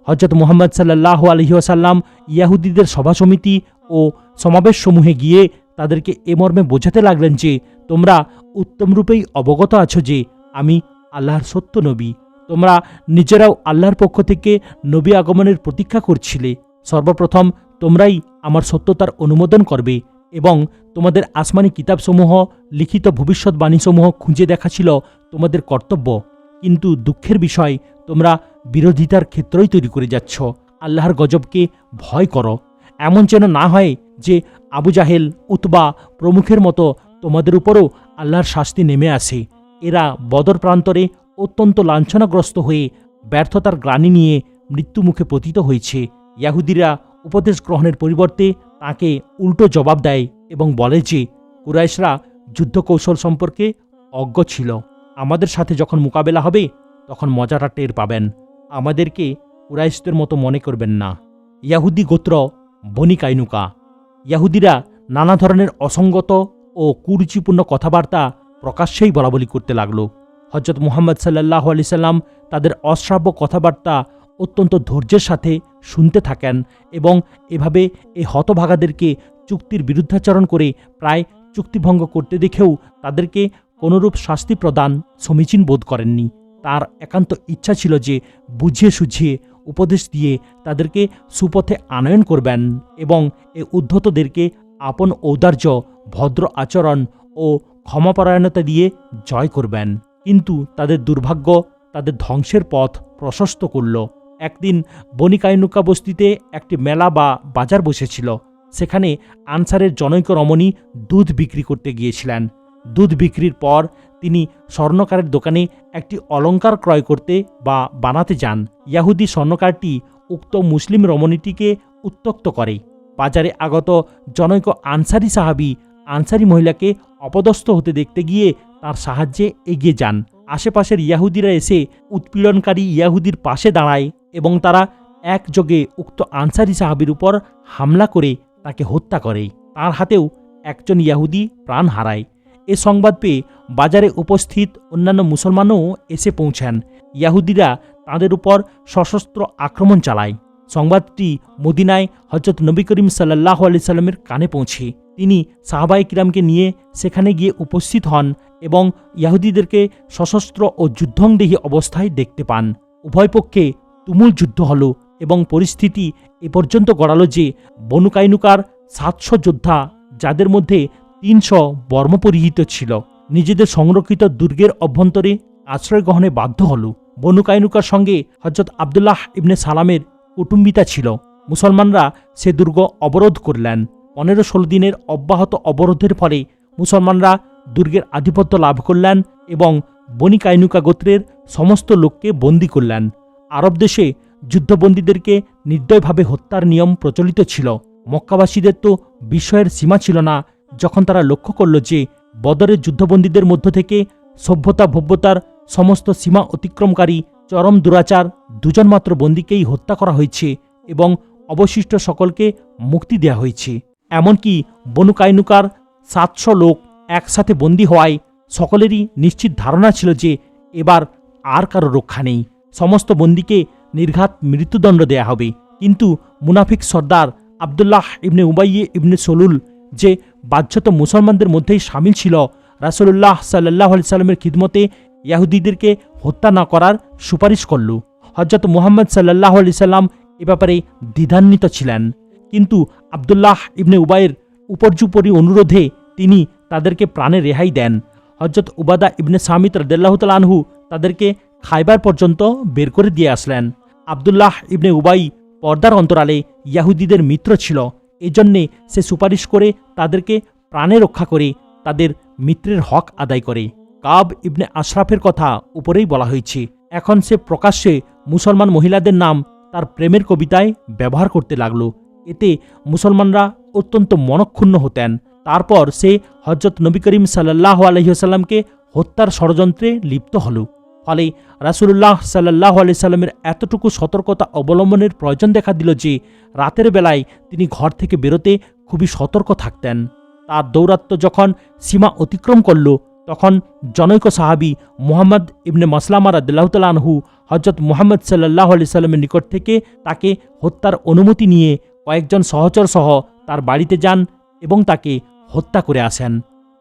হযরত মুহাম্মদ সাল্লাল্লাহু আলাইহি ওয়াসাল্লাম ইয়াহুদীদের সভা সমিতি ও সমাবেশসমূহে গিয়ে তাদেরকে এ মর্মে বোঝাতে লাগলেন যে তোমরা উত্তমরূপেই অবগত আছো যে আমি আল্লাহর সত্য নবী। তোমরা নিজেরাও আল্লাহর পক্ষ থেকে নবী আগমনের প্রতীক্ষা করছিলে। সর্বপ্রথম তোমরাই আমার সত্যতার অনুমোদন করবে এবং তোমাদের আসমানি কিতাবসমূহ লিখিত ভবিষ্যৎবাণীসমূহ খুঁজে দেখা ছিল তোমাদের কর্তব্য। কিন্তু দুঃখের বিষয়, তোমরা বিরোধিতার ক্ষেত্রই তৈরি করে যাচ্ছ। আল্লাহর গজবকে ভয় করো, এমন যেন না হয় যে আবু জাহেল, উতবা প্রমুখের মতো তোমাদের উপরও আল্লাহর শাস্তি নেমে আসে। এরা বদর প্রান্তরে অত্যন্ত লাঞ্ছনাগ্রস্ত হয়ে ব্যর্থতার গ্লানি নিয়ে মৃত্যুমুখে পতিত হয়েছে। ইয়াহুদিরা উপদেশ গ্রহণের পরিবর্তে তাকে উল্টো জবাব দেয় এবং বলে যে কুরাইশরা যুদ্ধ কৌশল সম্পর্কে অজ্ঞ ছিল। আমাদের সাথে যখন মোকাবেলা হবে তখন মজাটা টের পাবেন। আমাদেরকে কুরাইশদের মতো মনে করবেন না। ইয়াহুদি গোত্র বনি কাইনুকা। ইয়াহুদিরা নানা ধরনের অসঙ্গত ও কুরুচিপূর্ণ কথাবার্তা প্রকাশ্যেই বলাবলি করতে লাগল। হযরত মুহাম্মদ সাল্লাল্লাহু আলাইহি সাল্লাম তাদের অশ্রাব্য কথাবার্তা অত্যন্ত ধৈর্যের সাথে শুনতে থাকেন এবং এভাবে এই হতভাগাদেরকে চুক্তির বিরুদ্ধাচরণ করে প্রায় চুক্তিভঙ্গ করতে দেখেও তাদেরকে কোনরূপ শাস্তি প্রদান সমীচীন বোধ করেননি। তার একান্ত ইচ্ছা ছিল যে বুঝিয়ে সুঝিয়ে উপদেশ দিয়ে তাদেরকে সুপথে আনয়ন করবেন এবং এ উদ্ধতদেরকে আপন ঔদার্য, ভদ্র আচরণ ও ক্ষমাপরায়ণতা দিয়ে জয় করবেন। কিন্তু তাদের দুর্ভাগ্য তাদের ধ্বংসের পথ প্রশস্ত করল। একদিন বনি কাইনুকা বস্তিতে একটি মেলা বা বাজার বসেছিল। সেখানে আনসারের জনৈক রমণী দুধ বিক্রি করতে গিয়েছিলেন। দুধ বিক্রির পর তিনি স্বর্ণকারের দোকানে একটি অলংকার ক্রয় করতে বা বানাতে যান। ইয়াহুদি স্বর্ণকারটি উক্ত মুসলিম রমণীটিকে উত্ত্যক্ত করে। বাজারে আগত জনৈক আনসারি সাহাবী আনসারি মহিলাকে অপদস্থ হতে দেখতে গিয়ে তার সাহায্যে এগিয়ে যান। আশেপাশের ইয়াহুদিরা এসে উৎপীড়নকারী ইয়াহুদির পাশে দাঁড়ায় এবং তারা একযোগে উক্ত আনসারি সাহাবীর উপর হামলা করে তাকে হত্যা করে। তার হাতেও একজন ইয়াহুদি প্রাণ হারায়। এ সংবাদ পেয়ে বাজারে উপস্থিত অন্যান্য মুসলমানও এসে পৌঁছান। ইয়াহুদিরা তাদের উপর সশস্ত্র আক্রমণ চালায়। সংবাদটি মদিনায় হযরত নবী করিম সাল্লাল্লাহু আলাইহি সাল্লামের কানে পৌঁছে। তিনি সাহাবায়ে কিরামকে নিয়ে সেখানে গিয়ে উপস্থিত হন এবং ইয়াহুদিদেরকে সশস্ত্র ও যুদ্ধংদেহী অবস্থায় দেখতে পান। উভয় পক্ষে তুমুল যুদ্ধ হল এবং পরিস্থিতি এ পর্যন্ত গড়ালো যে বনু কাইনুকার 700 যোদ্ধা, যাদের মধ্যে 300 বর্মপরিহিত ছিল, নিজেদের সংরক্ষিত দুর্গের অভ্যন্তরে আশ্রয় গ্রহণে বাধ্য হল। বনু কাইনুকার সঙ্গে হযরত আব্দুল্লাহ ইবনে সালামের কুটুম্বিতা ছিল। মুসলমানরা সে দুর্গ অবরোধ করলেন। 15-16 দিনের অব্যাহত অবরোধের ফলে মুসলমানরা দুর্গের আধিপত্য লাভ করলেন এবং বনি কাইনুকা গোত্রের সমস্ত লোককে বন্দী করলেন। আরব দেশে যুদ্ধবন্দীদেরকে নির্দয়ভাবে হত্যার নিয়ম প্রচলিত ছিল। মক্কাবাসীদের তো বিস্ময়ের সীমা ছিল না যখন তারা লক্ষ্য করল যে বদরের যুদ্ধবন্দীদের মধ্য থেকে সভ্যতা ভব্যতার সমস্ত সীমা অতিক্রমকারী চরম দুরাচার 2 জন মাত্র বন্দীকেই হত্যা করা হয়েছে এবং অবশিষ্ট সকলকে মুক্তি দেওয়া হয়েছে। এমনকি বনু কাইনুকার 700 লোক একসাথে বন্দী হওয়ায় সকলেরই নিশ্চিত ধারণা ছিল যে এবার আর কারো রক্ষা নেই, সমস্ত বন্দীকে নির্ঘাত মৃত্যুদণ্ড দেয়া হবে। কিন্তু মুনাফিক সর্দার আবদুল্লাহ ইবনে উবাইয়ে ইবনে সলুল, যে বাহ্যত মুসলমানদের মধ্যেই সামিল ছিল, রাসূলুল্লাহ সাল্লাল্লাহু আলাইহি সাল্লামের খিদমতে ইয়াহুদীদেরকে হত্যা না করার সুপারিশ করল। হযরত মুহাম্মদ সাল্লাল্লাহু আলাইহি সাল্লাম এ ব্যাপারে দ্বিধান্বিত ছিলেন, কিন্তু আবদুল্লাহ ইবনে উবাইয়ের উপর্যুপরি অনুরোধে তিনি তাদেরকে প্রাণে রেহাই দেন। হযরত উবাদা ইবনে সামিত রাদিয়াল্লাহু তাআলা আনহু তাদেরকে খায়বার পর্যন্ত বের করে দিয়ে আসলেন। আবদুল্লাহ ইবনে উবাই পর্দার অন্তরালে ইয়াহুদীদের মিত্র ছিল, এজন্যে সে সুপারিশ করে তাদেরকে প্রাণে রক্ষা করে তাদের মিত্রের হক আদায় করে। কাব ইবনে আশরাফের কথা উপরেই বলা হয়েছে। এখন সে প্রকাশ্যে মুসলমান মহিলাদের নাম তার প্রেমের কবিতায় ব্যবহার করতে লাগল। এতে মুসলমানরা অত্যন্ত মনক্ষুণ্ণ হতেন। তারপর সে হযরত নবী করিম সাল্লাল্লাহু আলাইহি ওয়াসাল্লামকে হত্যার ষড়যন্ত্রে লিপ্ত হল। ফলে রাসূলুল্লাহ সাল্লাল্লাহু আলাইহি সাল্লামের এতটুকু সতর্কতা অবলম্বনের প্রয়োজন দেখা দিল যে রাতের বেলায় তিনি ঘর থেকে বেরোতে খুবই সতর্ক থাকতেন। তার দৌরাত্ম্য যখন সীমা অতিক্রম করল, তখন জনৈক সাহাবী মুহাম্মদ ইবনে মাসলামা রাদিয়াল্লাহু তাআলা আনহু হযরত মুহাম্মদ সাল্লাল্লাহু আলাইহি সাল্লামের নিকট থেকে তাকে হত্যার অনুমতি নিয়ে কয়েকজন সহচর সহ তার বাড়িতে যান এবং তাকে হত্যা করে আসেন।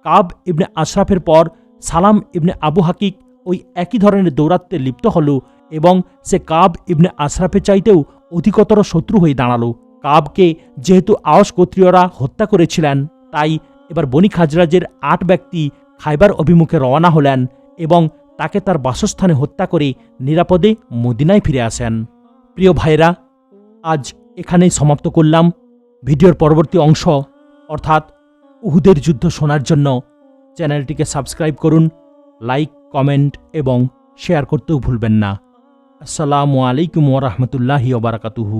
কাব ইবনে আশরাফের পর সালাম ইবনে আবু হাকিক ওই একই ধরনের দৌরাত্ম্যে লিপ্ত হল এবং সে কাব ইবনে আশরাফের চাইতেও অধিকতর শত্রু হয়ে দাঁড়ালো। কাবকে যেহেতু আওস গোত্রীয়রা হত্যা করেছিলেন, তাই এবার বনি খাজরাজের 8 ব্যক্তি খায়বার অভিমুখে রওনা হলেন এবং তাকে তার বাসস্থানে হত্যা করে নিরাপদে মদিনায় ফিরে আসেন। প্রিয় ভাইরা, আজ এখানেই সমাপ্ত করলাম। ভিডিওর পরবর্তী অংশ অর্থাৎ উহুদের যুদ্ধ শোনার জন্য চ্যানেলটিকে সাবস্ক্রাইব করুন, লাইক, কমেন্ট এবং শেয়ার করতেও ভুলবেন না। আসসালামু আলাইকুম ওয়া রাহমাতুল্লাহি ওয়া বারাকাতুহু।